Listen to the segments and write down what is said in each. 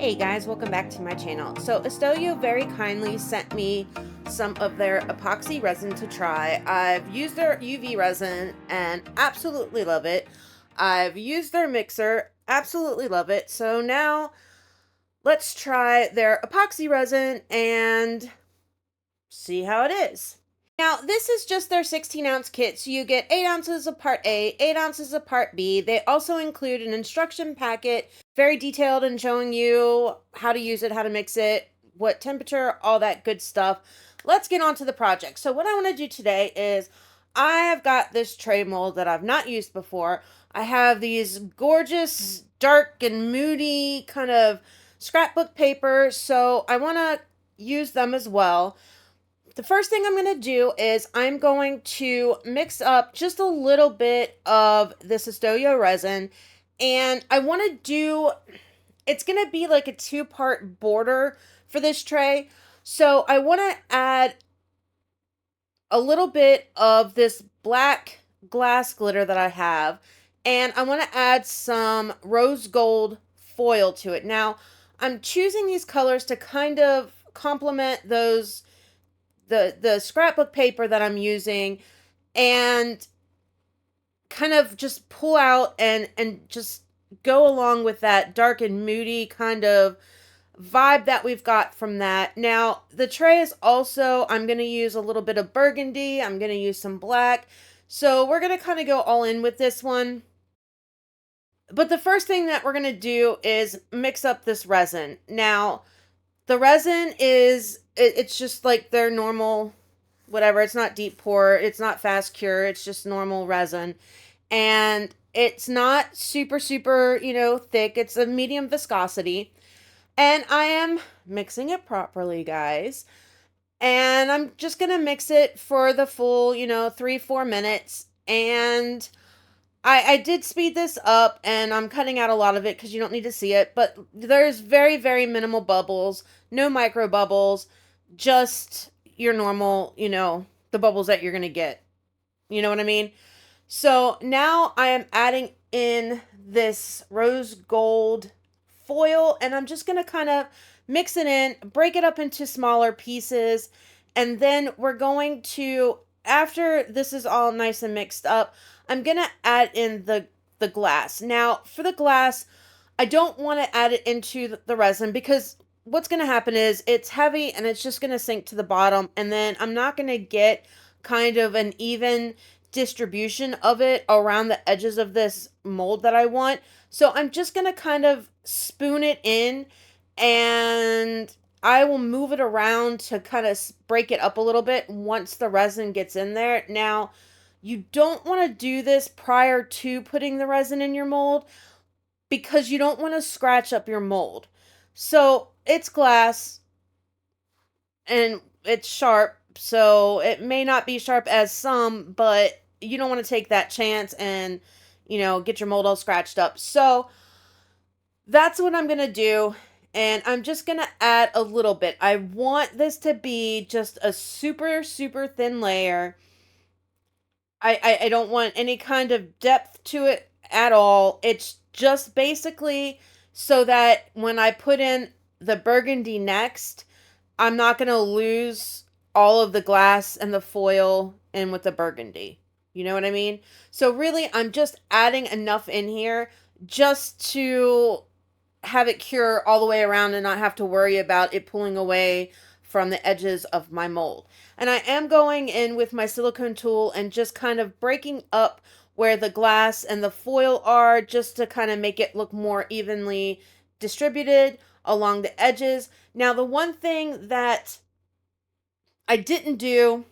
Hey guys, welcome back to my channel. So ISTOYO very kindly sent me some of their epoxy resin to try. I've used their UV resin and absolutely love it. I've used their mixer, absolutely love it. So now let's try their epoxy resin and see how it is. Now, this is just their 16-ounce kit, so you get 8 ounces of part A, 8 ounces of part B. They also include an instruction packet, very detailed in showing you how to use it, how to mix it, what temperature, all that good stuff. Let's get on to the project. So what I want to do today is I have got this tray mold that I've not used before. I have these gorgeous, dark and moody kind of scrapbook paper, so I want to use them as well. The first thing I'm going to do is I'm going to mix up just a little bit of this ISTOYO resin, and I want to do, it's going to be like a 2-part border for this tray. So I want to add a little bit of this black glass glitter that I have, and I want to add some rose gold foil to it. Now, I'm choosing these colors to kind of complement those the scrapbook paper that I'm using, and kind of just pull out and just go along with that dark and moody kind of vibe that we've got from that. Now, the tray is also, I'm going to use a little bit of burgundy. I'm going to use some black. So we're going to kind of go all in with this one. But the first thing that we're going to do is mix up this resin. Now, the resin is, it's just like their normal, whatever. It's not deep pour. It's not fast cure. It's just normal resin. And it's not super, thick. It's a medium viscosity. And I am mixing it properly, guys. And I'm just going to mix it for the full, 3-4 minutes. And I did speed this up, and I'm cutting out a lot of it because you don't need to see it, but there's very, very minimal bubbles, no micro bubbles, just your normal, the bubbles that you're going to get. You know what I mean? So now I am adding in this rose gold foil, and I'm just going to kind of mix it in, break it up into smaller pieces, and then we're going to, after this is all nice and mixed up, I'm going to add in the glass. Now, for the glass, I don't want to add it into the resin because what's going to happen is it's heavy and it's just going to sink to the bottom, and then I'm not going to get kind of an even distribution of it around the edges of this mold that I want. So I'm just going to kind of spoon it in, and I will move it around to kind of break it up a little bit once the resin gets in there. Now, you don't want to do this prior to putting the resin in your mold because you don't want to scratch up your mold. So it's glass and it's sharp, so it may not be sharp as some, but you don't want to take that chance and, get your mold all scratched up. So that's what I'm going to do. And I'm just going to add a little bit. I want this to be just a super, super thin layer. I don't want any kind of depth to it at all. It's just basically so that when I put in the burgundy next, I'm not going to lose all of the glass and the foil in with the burgundy. You know what I mean? So really, I'm just adding enough in here just to have it cure all the way around and not have to worry about it pulling away from the edges of my mold. And I am going in with my silicone tool and just kind of breaking up where the glass and the foil are, just to kind of make it look more evenly distributed along the edges. Now, the one thing that I didn't do,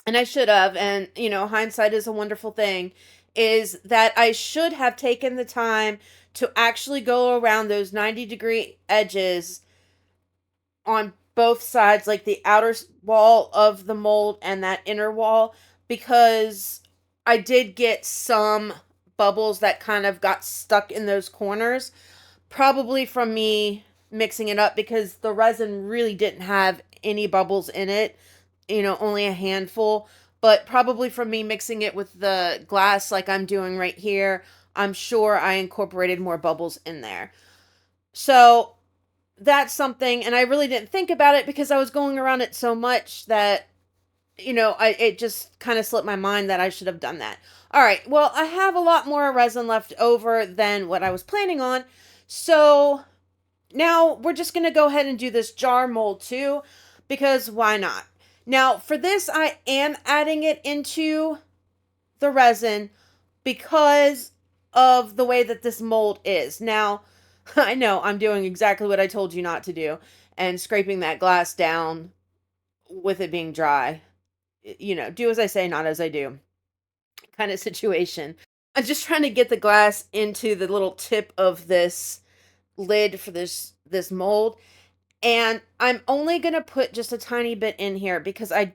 and I should have, and hindsight is a wonderful thing, is that I should have taken the time to actually go around those 90-degree edges on both sides, like the outer wall of the mold and that inner wall, because I did get some bubbles that kind of got stuck in those corners, probably from me mixing it up, because the resin really didn't have any bubbles in it, only a handful, but probably from me mixing it with the glass like I'm doing right here, I'm sure I incorporated more bubbles in there. So that's something, and I really didn't think about it because I was going around it so much that, it just kind of slipped my mind that I should have done that. All right, well, I have a lot more resin left over than what I was planning on. So now we're just going to go ahead and do this jar mold too, because why not? Now for this, I am adding it into the resin because of the way that this mold is. Now, I know I'm doing exactly what I told you not to do and scraping that glass down with it being dry. Do as I say, not as I do kind of situation. I'm just trying to get the glass into the little tip of this lid for this mold, and I'm only going to put just a tiny bit in here because I'm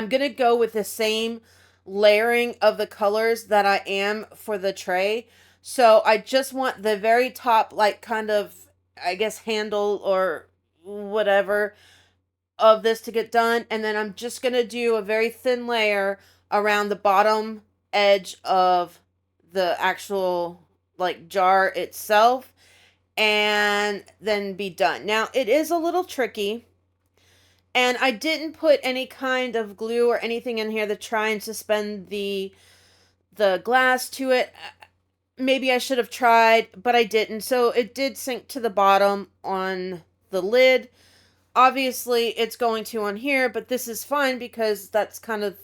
going to go with the same layering of the colors that I am for the tray. So I just want the very top, like, kind of, I guess, handle or whatever of this to get done. And then I'm just going to do a very thin layer around the bottom edge of the actual, like, jar itself, and then be done. Now, it is a little tricky, and I didn't put any kind of glue or anything in here to try and suspend the glass to it. Maybe I should have tried, but I didn't. So it did sink to the bottom on the lid. Obviously, it's going to on here, but this is fine because that's kind of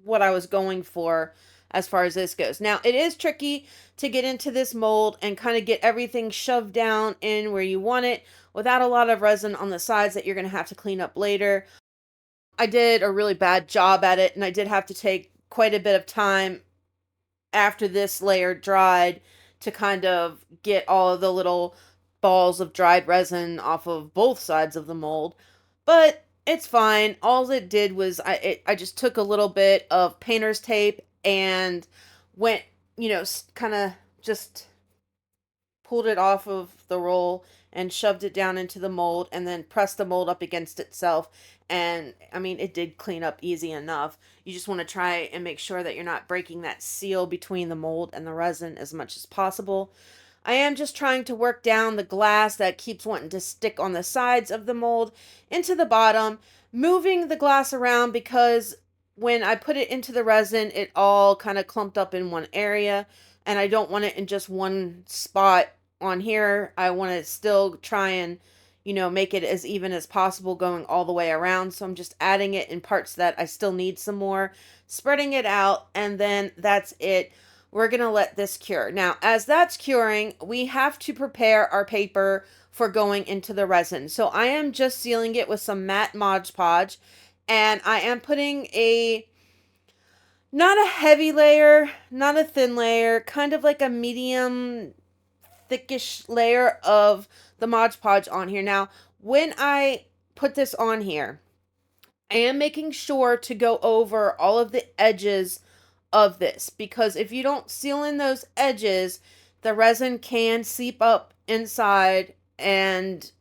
what I was going for as far as this goes. Now, it is tricky to get into this mold and kind of get everything shoved down in where you want it without a lot of resin on the sides that you're going to have to clean up later. I did a really bad job at it, and I did have to take quite a bit of time after this layer dried to kind of get all of the little balls of dried resin off of both sides of the mold. But it's fine. All it did was I just took a little bit of painter's tape and went, kind of just pulled it off of the roll and shoved it down into the mold and then pressed the mold up against itself. And I mean, it did clean up easy enough. You just want to try and make sure that you're not breaking that seal between the mold and the resin as much as possible. I am just trying to work down the glass that keeps wanting to stick on the sides of the mold into the bottom, moving the glass around because when I put it into the resin, it all kind of clumped up in one area, and I don't want it in just one spot on here. I want to still try and, make it as even as possible going all the way around. So I'm just adding it in parts that I still need some more, spreading it out, and then that's it. We're going to let this cure. Now, as that's curing, we have to prepare our paper for going into the resin. So I am just sealing it with some matte Mod Podge, and I am putting not a heavy layer, not a thin layer, kind of like a medium thickish layer of the Mod Podge on here. Now, when I put this on here, I am making sure to go over all of the edges of this, because if you don't seal in those edges, the resin can seep up inside and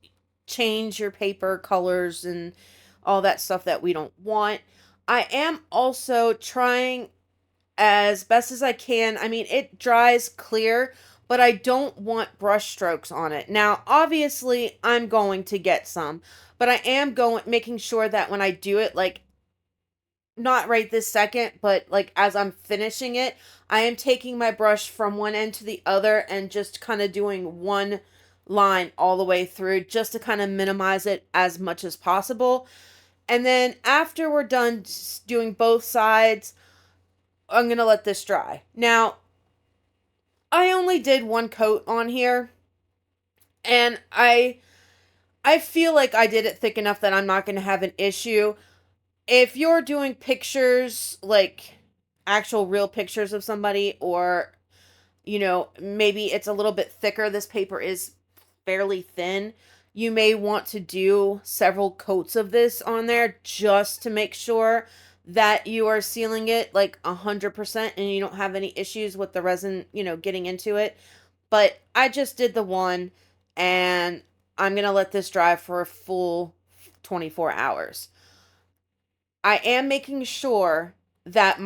change your paper colors and all that stuff that we don't want. I am also trying as best as I can. I mean, it dries clear, but I don't want brush strokes on it. Now, obviously, I'm going to get some, but I am making sure that when I do it, like, not right this second, but like as I'm finishing it, I am taking my brush from one end to the other and just kind of doing one line all the way through just to kind of minimize it as much as possible. And then after we're done doing both sides, I'm going to let this dry. Now, I only did one coat on here, and I feel like I did it thick enough that I'm not going to have an issue. If you're doing pictures, like actual real pictures of somebody, or, maybe it's a little bit thicker, this paper is fairly thin, you may want to do several coats of this on there just to make sure that you are sealing it like 100% and you don't have any issues with the resin, getting into it. But I just did the one, and I'm going to let this dry for a full 24 hours. I am making sure that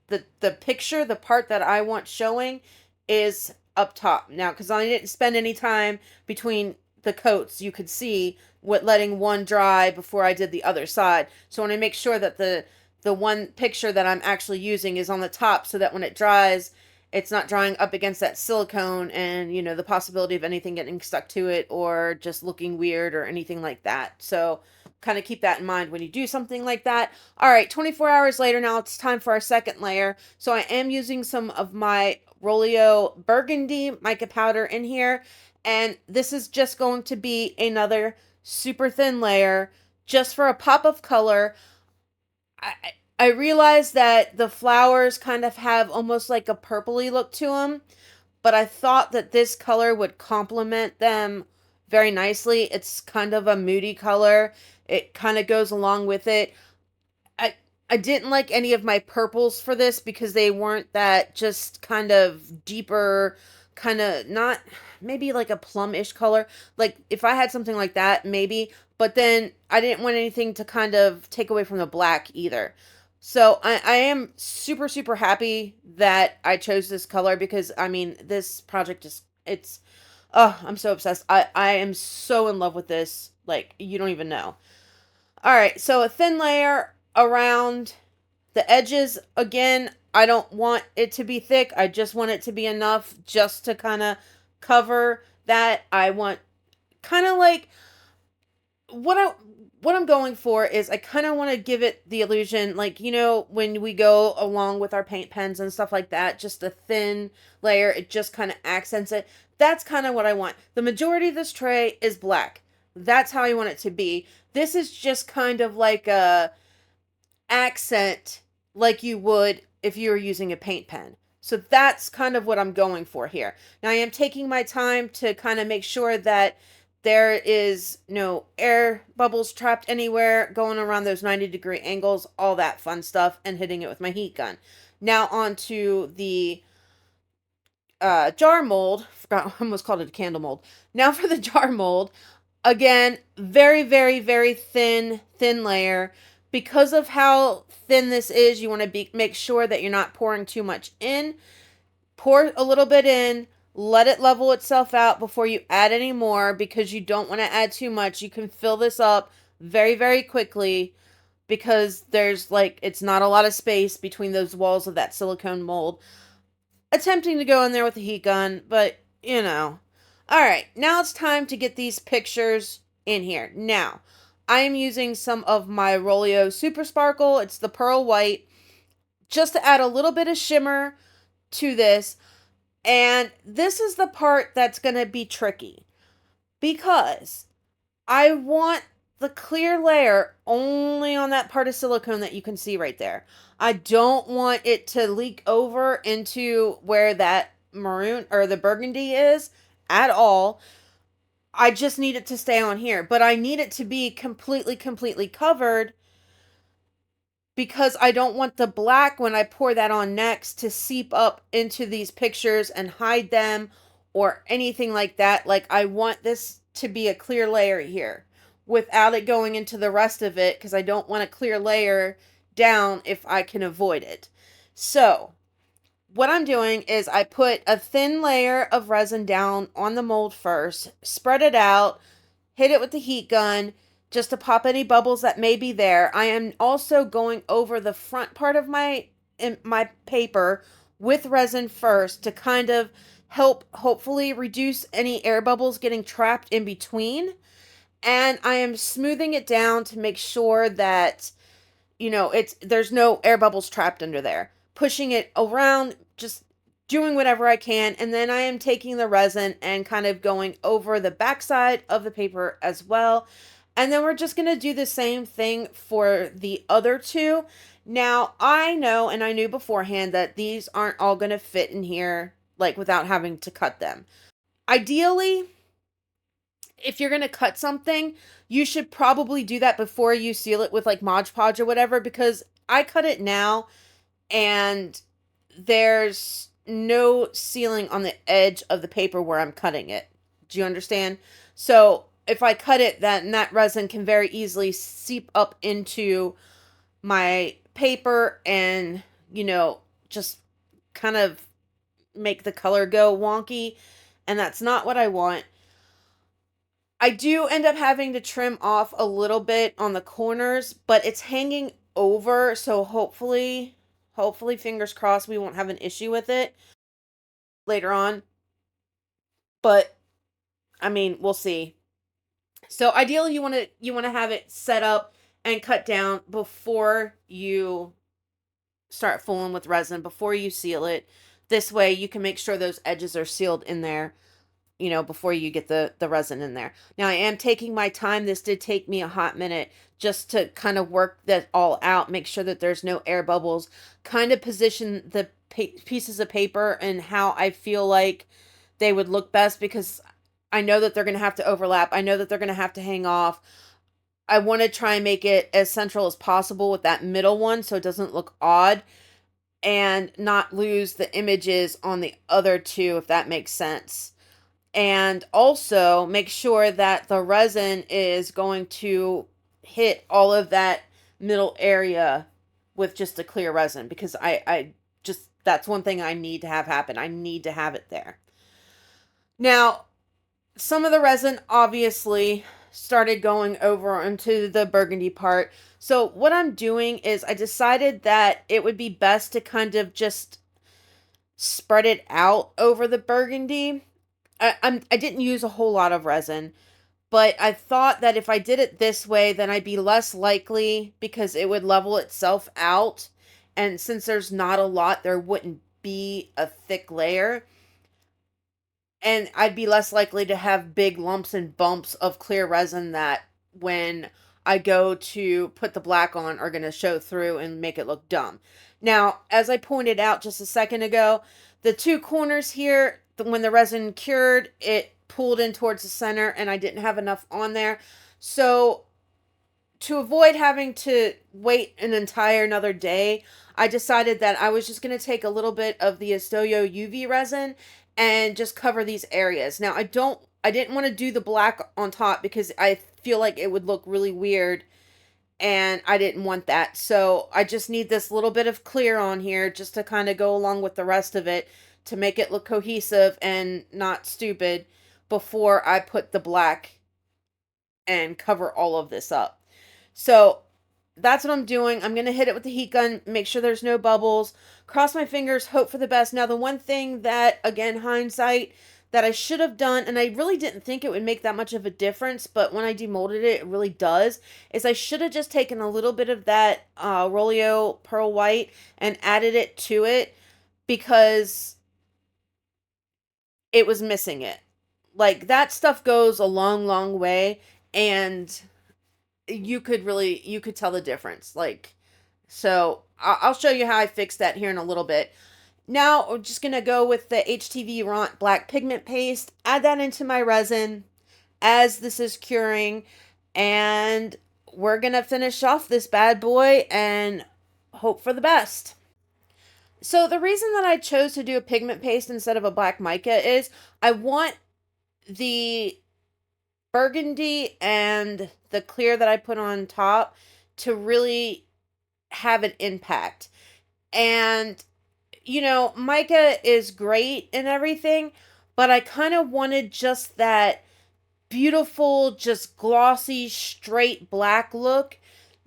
the picture, the part that I want showing, is up top. Now, because I didn't spend any time between the coats, you could see what letting one dry before I did the other side. So I want to make sure that the one picture that I'm actually using is on the top so that when it dries, it's not drying up against that silicone and, you know, the possibility of anything getting stuck to it or just looking weird or anything like that. So kind of keep that in mind when you do something like that. All right, 24 hours later, now it's time for our second layer. So I am using some of my Rolio Burgundy mica powder in here. And this is just going to be another super thin layer just for a pop of color. I realized that the flowers kind of have almost like a purpley look to them, but I thought that this color would complement them very nicely. It's kind of a moody color. It kind of goes along with it. I I didn't like any of my purples for this because they weren't that just kind of deeper, kind of not maybe like a plum-ish color. Like if I had something like that, maybe, but then I didn't want anything to kind of take away from the black either. So I am super, super happy that I chose this color because I mean, this project is, it's, oh, I'm so obsessed. I am so in love with this. Like, you don't even know. All right, so a thin layer around the edges. Again, I don't want it to be thick. I just want it to be enough just to kind of cover that. I want kind of like what I'm going for is I kind of want to give it the illusion, like, you know, when we go along with our paint pens and stuff like that, just a thin layer, it just kind of accents it. That's kind of what I want. The majority of this tray is black. That's how I want it to be. This is just kind of like a accent like you would if you were using a paint pen. So that's kind of what I'm going for here. Now I am taking my time to kind of make sure that there is no air bubbles trapped anywhere, going around those 90-degree angles, all that fun stuff, and hitting it with my heat gun. Now onto the jar mold. Forgot, I almost called it a candle mold. Now for the jar mold. Again, very, very, very thin layer. Because of how thin this is, you want to make sure that you're not pouring too much in. Pour a little bit in, let it level itself out before you add any more because you don't want to add too much. You can fill this up very, very quickly because there's like, it's not a lot of space between those walls of that silicone mold. Attempting to go in there with a heat gun, but you know. All right, now it's time to get these pictures in here. Now, I am using some of my Rolio Super Sparkle. It's the pearl white, just to add a little bit of shimmer to this. And this is the part that's going to be tricky because I want the clear layer only on that part of silicone that you can see right there. I don't want it to leak over into where that maroon or the burgundy is at all. I just need it to stay on here, but I need it to be completely covered because I don't want the black when I pour that on next to seep up into these pictures and hide them or anything like that. Like I want this to be a clear layer here without it going into the rest of it because I don't want a clear layer down if I can avoid it. So what I'm doing is I put a thin layer of resin down on the mold first, spread it out, hit it with the heat gun just to pop any bubbles that may be there. I am also going over the front part of my paper with resin first to kind of help hopefully reduce any air bubbles getting trapped in between. And I am smoothing it down to make sure that, you know, there's no air bubbles trapped under there. Pushing it around, just doing whatever I can. And then I am taking the resin and kind of going over the backside of the paper as well. And then we're just going to do the same thing for the other two. Now, I know, and I knew beforehand, that these aren't all going to fit in here, like, without having to cut them. Ideally, if you're going to cut something, you should probably do that before you seal it with, like, Mod Podge or whatever, because I cut it now, and there's no sealing on the edge of the paper where I'm cutting it. Do you understand? So if I cut it, that resin can very easily seep up into my paper and, you know, just kind of make the color go wonky. And that's not what I want. I do end up having to trim off a little bit on the corners, but it's hanging over, so hopefully fingers crossed we won't have an issue with it later on. But I mean, we'll see. So ideally you want to have it set up and cut down before you start fooling with resin, before you seal it. This way you can make sure those edges are sealed in there, before you get the resin in there. Now I am taking my time. This did take me a hot minute just to kind of work that all out, make sure that there's no air bubbles, kind of position the pieces of paper and how I feel like they would look best, because I know that they're going to have to overlap. I know that they're going to have to hang off. I want to try and make it as central as possible with that middle one so it doesn't look odd, and not lose the images on the other two, if that makes sense. And also make sure that the resin is going to hit all of that middle area with just a clear resin, because I just, that's one thing I need to have happen. I need to have it there. Now, some of the resin obviously started going over into the burgundy part. So what I'm doing is I decided that it would be best to kind of just spread it out over the burgundy. I didn't use a whole lot of resin, but I thought that if I did it this way, then I'd be less likely, because it would level itself out. And since there's not a lot, there wouldn't be a thick layer. And I'd be less likely to have big lumps and bumps of clear resin that when I go to put the black on are going to show through and make it look dumb. Now, as I pointed out just a second ago, the two corners here, when the resin cured, it pulled in towards the center and I didn't have enough on there. So to avoid having to wait an entire another day, I decided that I was just going to take a little bit of the ISTOYO UV resin and just cover these areas. Now, I didn't want to do the black on top because I feel like it would look really weird and I didn't want that. So I just need this little bit of clear on here just to kind of go along with the rest of it to make it look cohesive and not stupid before I put the black and cover all of this up. So that's what I'm doing. I'm going to hit it with the heat gun, make sure there's no bubbles, cross my fingers, hope for the best. Now, the one thing that, again, hindsight, that I should have done, and I really didn't think it would make that much of a difference, but when I demolded it, it really does, is I should have just taken a little bit of that Rolio Pearl White and added it to it, because it was missing it. Like, that stuff goes a long, long way, and you could tell the difference. Like, so I'll show you how I fixed that here in a little bit. Now we're just gonna go with the HTV Ront black pigment paste, add that into my resin as this is curing, and we're gonna finish off this bad boy and hope for the best. So the reason that I chose to do a pigment paste instead of a black mica is I want the burgundy and the clear that I put on top to really have an impact. And, mica is great and everything, but I kind of wanted just that beautiful, just glossy, straight black look,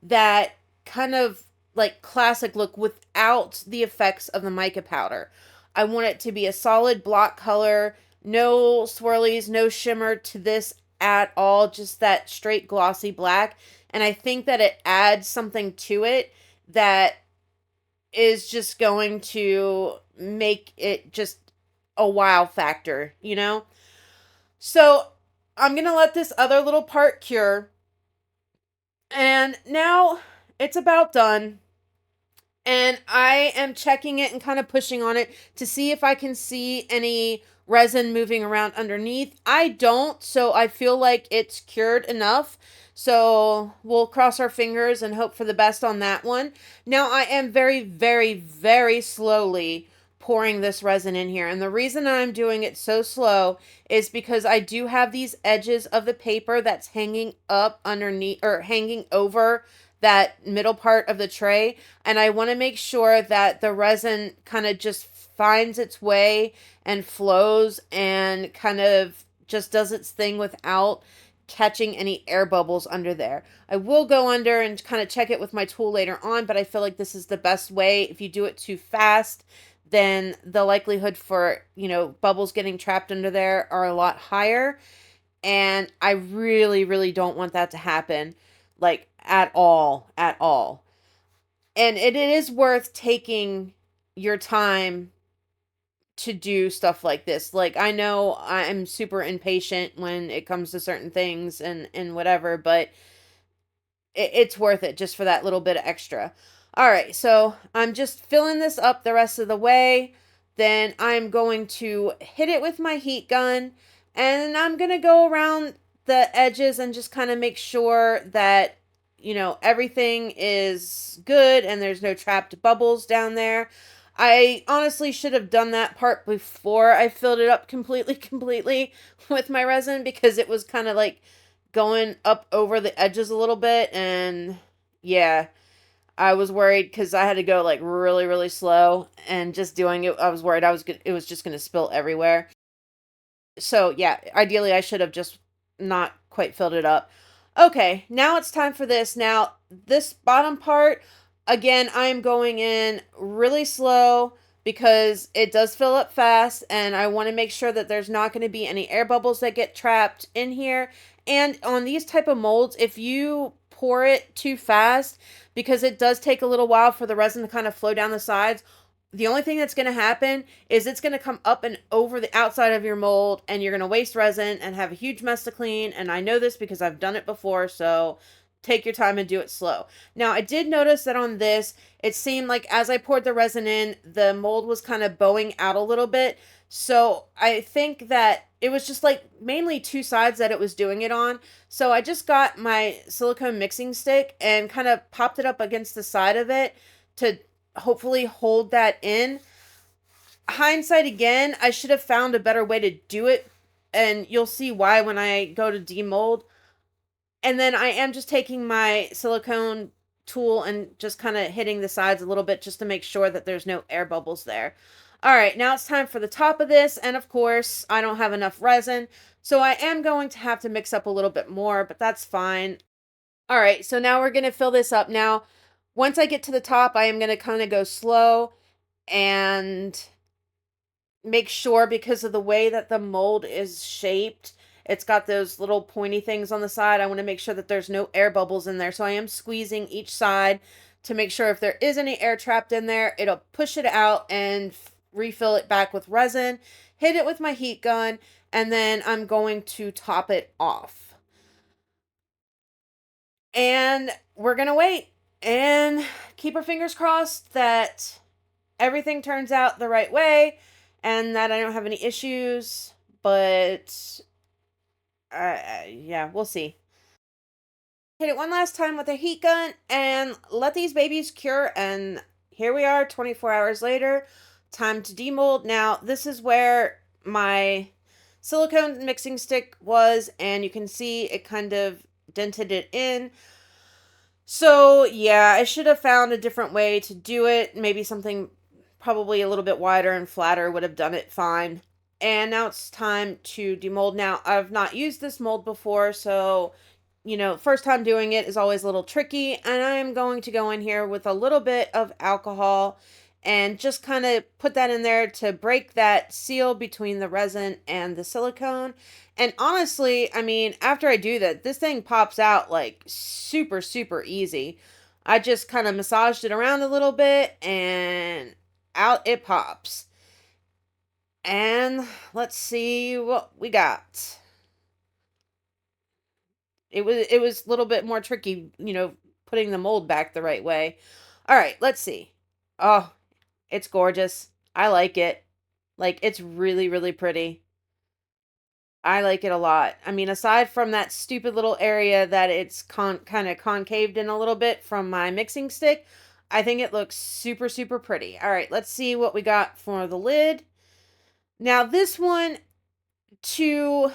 that kind of like classic look without the effects of the mica powder. I want it to be a solid block color, no swirlies, no shimmer to this at all, just that straight glossy black. And I think that it adds something to it that is just going to make it just a wow factor, So I'm going to let this other little part cure. And now it's about done. And I am checking it and kind of pushing on it to see if I can see any resin moving around underneath. I don't, so I feel like it's cured enough. So we'll cross our fingers and hope for the best on that one. Now I am very, very, very slowly pouring this resin in here. And the reason I'm doing it so slow is because I do have these edges of the paper that's hanging up underneath, or hanging over that middle part of the tray, and I want to make sure that the resin kind of just finds its way and flows and kind of just does its thing without catching any air bubbles under there. I will go under and kind of check it with my tool later on, but I feel like this is the best way. If you do it too fast, then the likelihood for, bubbles getting trapped under there are a lot higher. And I really, really don't want that to happen, like at all, at all. And it is worth taking your time to do stuff like this. Like, I know I'm super impatient when it comes to certain things and whatever, but it's worth it just for that little bit of extra. All right, so I'm just filling this up the rest of the way. Then I'm going to hit it with my heat gun, and I'm going to go around the edges and just kind of make sure that, everything is good and there's no trapped bubbles down there. I honestly should have done that part before I filled it up completely with my resin, because it was kind of like going up over the edges a little bit, and yeah, I was worried because I had to go like really, really slow, and just doing it, I was worried it was just going to spill everywhere. So yeah, ideally I should have just not quite filled it up. Okay, now it's time for this. Now, this bottom part, again, I'm going in really slow because it does fill up fast, and I want to make sure that there's not going to be any air bubbles that get trapped in here. And on these type of molds, if you pour it too fast, because it does take a little while for the resin to kind of flow down the sides, the only thing that's going to happen is it's going to come up and over the outside of your mold, and you're going to waste resin and have a huge mess to clean. And I know this because I've done it before, so take your time and do it slow. Now, I did notice that on this, it seemed like as I poured the resin in, the mold was kind of bowing out a little bit. So I think that it was just like mainly two sides that it was doing it on. So I just got my silicone mixing stick and kind of popped it up against the side of it to hopefully hold that in. Hindsight again, I should have found a better way to do it, and you'll see why when I go to demold. And then I am just taking my silicone tool and just kind of hitting the sides a little bit just to make sure that there's no air bubbles there. All right, now it's time for the top of this, and of course I don't have enough resin, so I am going to have to mix up a little bit more, but that's fine. All right, so now we're going to fill this up. Now, once I get to the top, I am going to kind of go slow and make sure, because of the way that the mold is shaped, it's got those little pointy things on the side. I want to make sure that there's no air bubbles in there. So I am squeezing each side to make sure if there is any air trapped in there, it'll push it out and refill it back with resin. Hit it with my heat gun, and then I'm going to top it off. And we're going to wait and keep our fingers crossed that everything turns out the right way and that I don't have any issues. But yeah, we'll see. Hit it one last time with a heat gun and let these babies cure. And here we are 24 hours later. Time to demold. Now, this is where my silicone mixing stick was, and you can see it kind of dented it in. So yeah, I should have found a different way to do it. Maybe something probably a little bit wider and flatter would have done it fine. And now it's time to demold. Now, I've not used this mold before, so, first time doing it is always a little tricky. And I'm going to go in here with a little bit of alcohol and just kind of put that in there to break that seal between the resin and the silicone. And honestly, I mean, after I do that, this thing pops out like super, super easy. I just kind of massaged it around a little bit and out it pops. And let's see what we got. It was a little bit more tricky, putting the mold back the right way. All right, let's see. Oh, it's gorgeous. I like it. Like, it's really, really pretty. I like it a lot. I mean, aside from that stupid little area that it's kind of concaved in a little bit from my mixing stick, I think it looks super, super pretty. All right, let's see what we got for the lid. Now, this one, to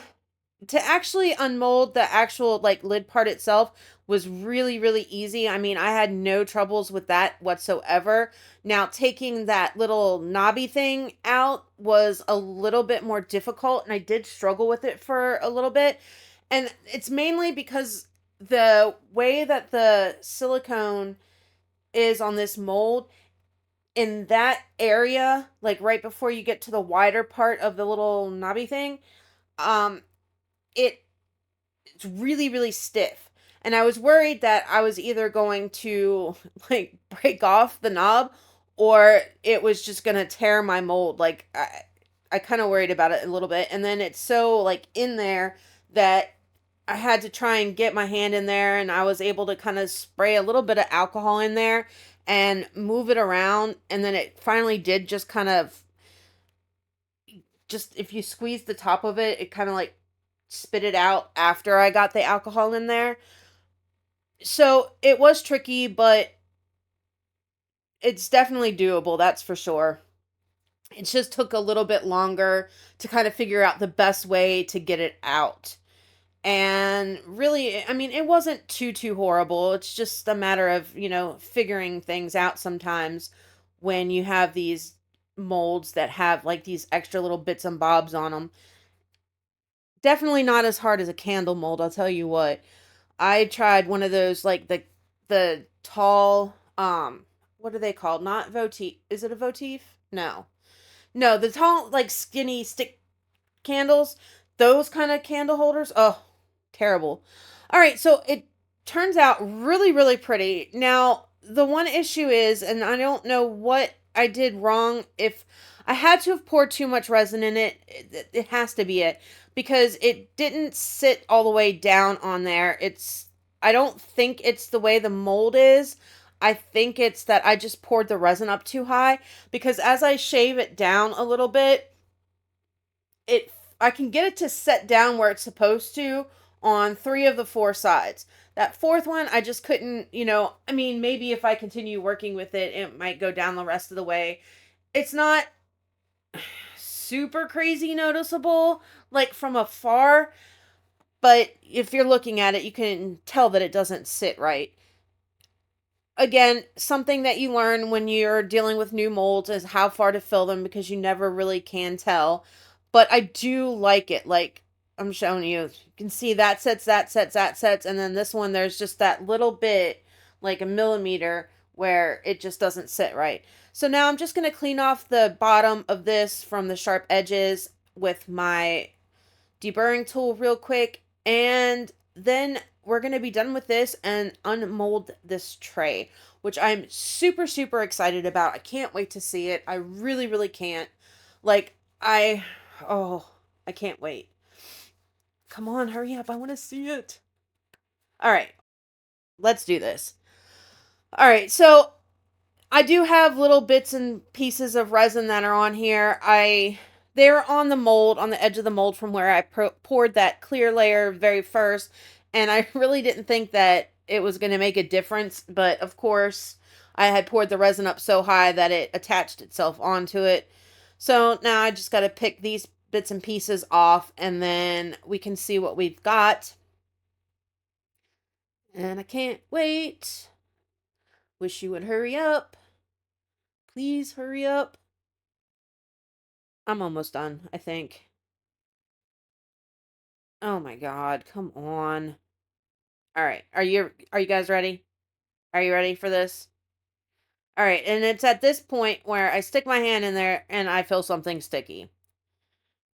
actually unmold the actual like lid part itself was really, really easy. I mean, I had no troubles with that whatsoever. Now, taking that little knobby thing out was a little bit more difficult, and I did struggle with it for a little bit. And it's mainly because the way that the silicone is on this mold, in that area, like right before you get to the wider part of the little knobby thing, um, it's really, really stiff. And I was worried that I was either going to like break off the knob or it was just going to tear my mold. Like I kind of worried about it a little bit. And then it's so like in there that I had to try and get my hand in there, and I was able to kind of spray a little bit of alcohol in there and move it around. And then it finally did just kind of, just if you squeeze the top of it, it kind of like spit it out after I got the alcohol in there. So it was tricky, but it's definitely doable, that's for sure. It just took a little bit longer to kind of figure out the best way to get it out. And really, I mean, it wasn't too horrible. It's just a matter of, figuring things out sometimes when you have these molds that have like these extra little bits and bobs on them. Definitely not as hard as a candle mold, I'll tell you what. I tried one of those like the tall what are they called? Not votive. Is it a votive? No. No, the tall like skinny stick candles, those kind of candle holders. Oh, terrible. All right, so it turns out really, really pretty. Now, the one issue is, and I don't know what I did wrong, if I had to have poured too much resin in it, it has to be it, because it didn't sit all the way down on there. I don't think it's the way the mold is. I think it's that I just poured the resin up too high, because as I shave it down a little bit, it I can get it to set down where it's supposed to on 3 of the 4 sides. That fourth one, I just couldn't, I mean, maybe if I continue working with it, it might go down the rest of the way. It's not super crazy noticeable, like from afar, but if you're looking at it, you can tell that it doesn't sit right. Again, something that you learn when you're dealing with new molds is how far to fill them, because you never really can tell. But I do like it. Like, I'm showing you. You can see that sets, and then this one, there's just that little bit, like a millimeter, where it just doesn't sit right. So now I'm just going to clean off the bottom of this from the sharp edges with my deburring tool real quick, and then we're going to be done with this and unmold this tray, which I'm super, super excited about. I can't wait to see it. I really, really can't. Like, oh, I can't wait. Come on, hurry up. I want to see it. All right, let's do this. All right, so I do have little bits and pieces of resin that are on here. They're on the mold, on the edge of the mold from where I poured that clear layer very first. And I really didn't think that it was going to make a difference. But of course, I had poured the resin up so high that it attached itself onto it. So now I just got to pick these bits and pieces off, and then we can see what we've got. And I can't wait. Wish you would hurry up. Please hurry up. I'm almost done, I think. Oh my god, come on. All right. Are you guys ready? Are you ready for this? All right, and it's at this point where I stick my hand in there and I feel something sticky.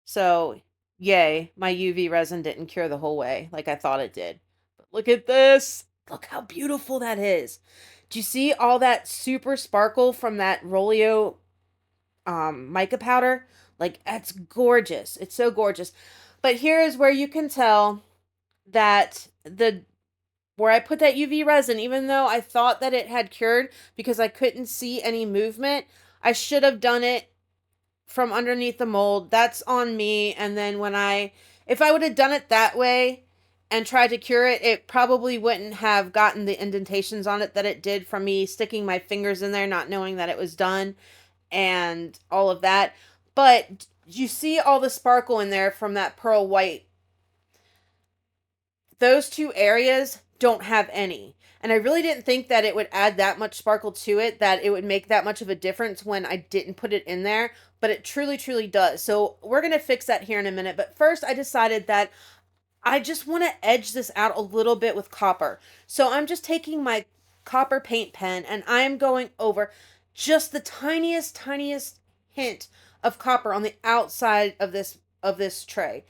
So, yay, my UV resin didn't cure the whole way like I thought it did. But look at this. Look how beautiful that is. Do you see all that super sparkle from that Rolio mica powder? Like, that's gorgeous. It's so gorgeous. But here is where you can tell that where I put that UV resin, even though I thought that it had cured because I couldn't see any movement, I should have done it from underneath the mold. That's on me. And then if I would have done it that way and tried to cure it, it probably wouldn't have gotten the indentations on it that it did from me sticking my fingers in there, not knowing that it was done and all of that. But you see all the sparkle in there from that pearl white. Those 2 areas don't have any. And I really didn't think that it would add that much sparkle to it, that it would make that much of a difference when I didn't put it in there. But it truly, truly does. So we're going to fix that here in a minute. But first, I decided that I just want to edge this out a little bit with copper. So I'm just taking my copper paint pen and I'm going over just the tiniest hint of copper on the outside of this tray.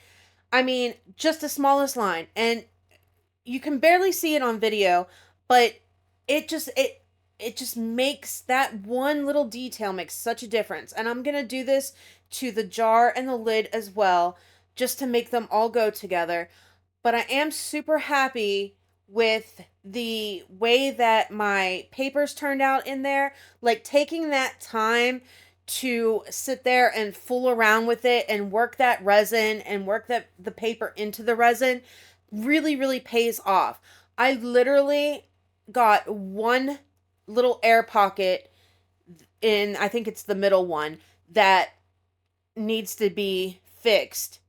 I mean, just the smallest line, and you can barely see it on video, but it just makes that one little detail makes such a difference. And I'm going to do this to the jar and the lid as well, just to make them all go together. But I am super happy with the way that my papers turned out in there. Like, taking that time to sit there and fool around with it and work that resin and work the paper into the resin really pays off. I literally got one little air pocket in, I think it's the middle one, that needs to be fixed.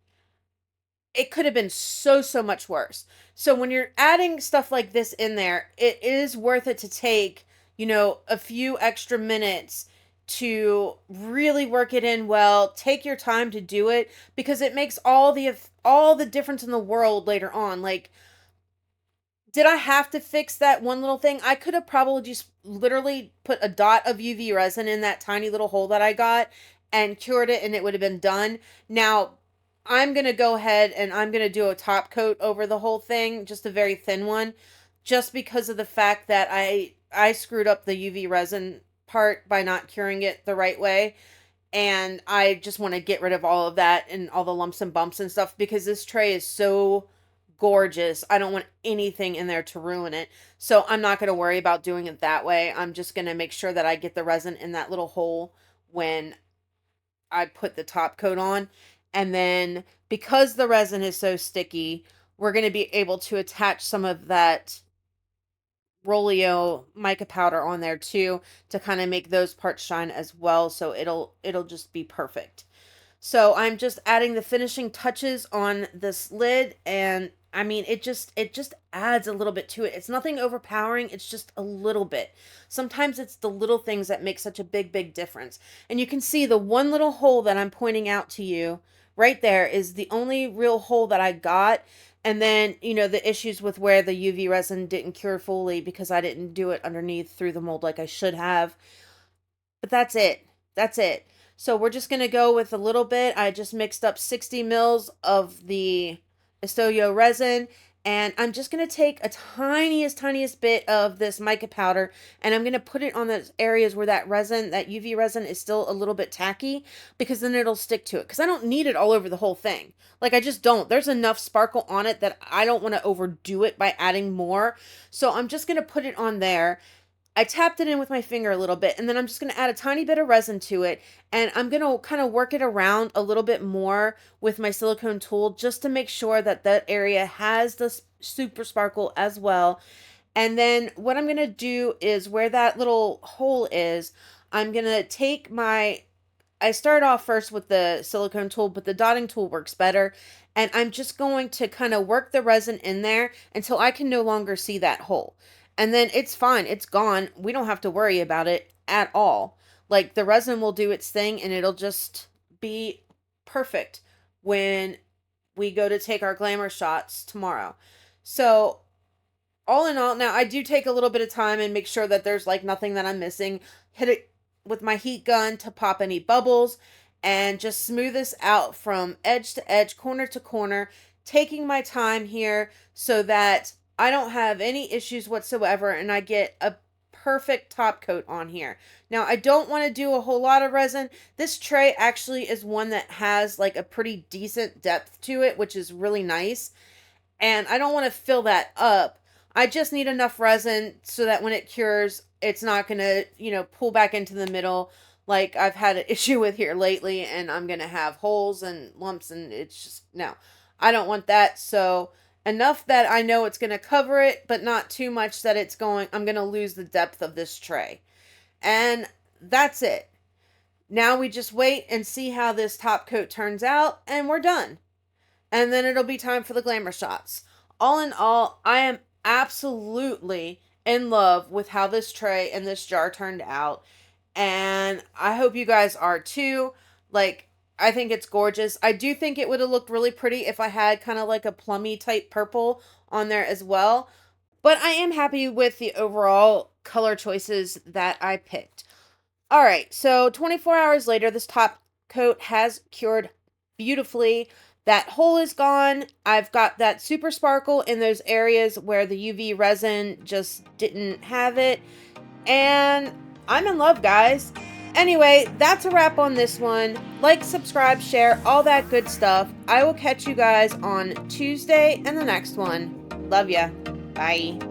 It could have been so much worse. So when you're adding stuff like this in there, it is worth it to take, a few extra minutes to really work it in well. Take your time to do it, because it makes all the difference in the world later on. Like, did I have to fix that one little thing? I could have probably just literally put a dot of UV resin in that tiny little hole that I got and cured it, and it would have been done. Now, I'm going to go ahead and I'm going to do a top coat over the whole thing, just a very thin one, just because of the fact that I screwed up the UV resin part by not curing it the right way. And I just want to get rid of all of that and all the lumps and bumps and stuff, because this tray is so gorgeous. I don't want anything in there to ruin it. So I'm not going to worry about doing it that way. I'm just going to make sure that I get the resin in that little hole when I put the top coat on. And then, because the resin is so sticky, we're going to be able to attach some of that Rolio mica powder on there too, to kind of make those parts shine as well. So it'll just be perfect. So I'm just adding the finishing touches on this lid, and I mean, it just adds a little bit to it. It's nothing overpowering, it's just a little bit. Sometimes it's the little things that make such a big difference. And you can see the one little hole that I'm pointing out to you right there is the only real hole that I got. And then, the issues with where the UV resin didn't cure fully because I didn't do it underneath through the mold like I should have. But that's it. That's it. So we're just going to go with a little bit. I just mixed up 60 mils of the ISTOYO resin, and I'm just going to take a tiniest bit of this mica powder, and I'm going to put it on those areas where that UV resin is still a little bit tacky, because then it'll stick to it. Because I don't need it all over the whole thing. Like, I just don't. There's enough sparkle on it that I don't want to overdo it by adding more. So I'm just going to put it on there. I tapped it in with my finger a little bit, and then I'm just going to add a tiny bit of resin to it, and I'm going to kind of work it around a little bit more with my silicone tool, just to make sure that that area has the super sparkle as well. And then what I'm going to do is, where that little hole is, I'm going to take I start off first with the silicone tool, but the dotting tool works better. And I'm just going to kind of work the resin in there until I can no longer see that hole. And then it's fine. It's gone. We don't have to worry about it at all. Like, the resin will do its thing, and it'll just be perfect when we go to take our glamour shots tomorrow. So, all in all, now I do take a little bit of time and make sure that there's like nothing that I'm missing. Hit it with my heat gun to pop any bubbles, and just smooth this out from edge to edge, corner to corner, taking my time here so that I don't have any issues whatsoever, and I get a perfect top coat on here. Now, I don't want to do a whole lot of resin. This tray actually is one that has like a pretty decent depth to it, which is really nice. And I don't want to fill that up. I just need enough resin so that when it cures, it's not going to, pull back into the middle like I've had an issue with here lately, and I'm going to have holes and lumps, and it's just, no. I don't want that. So enough that I know it's going to cover it, but not too much that I'm going to lose the depth of this tray. And that's it. Now we just wait and see how this top coat turns out, and we're done. And then it'll be time for the glamour shots. All in all, I am absolutely in love with how this tray and this jar turned out. And I hope you guys are too. Like, I think it's gorgeous. I do think it would have looked really pretty if I had kind of like a plummy type purple on there as well. But I am happy with the overall color choices that I picked. All right, so 24 hours later, this top coat has cured beautifully. That hole is gone. I've got that super sparkle in those areas where the UV resin just didn't have it. And I'm in love, guys. Anyway, that's a wrap on this one. Like, subscribe, share, all that good stuff. I will catch you guys on Tuesday and the next one. Love ya. Bye.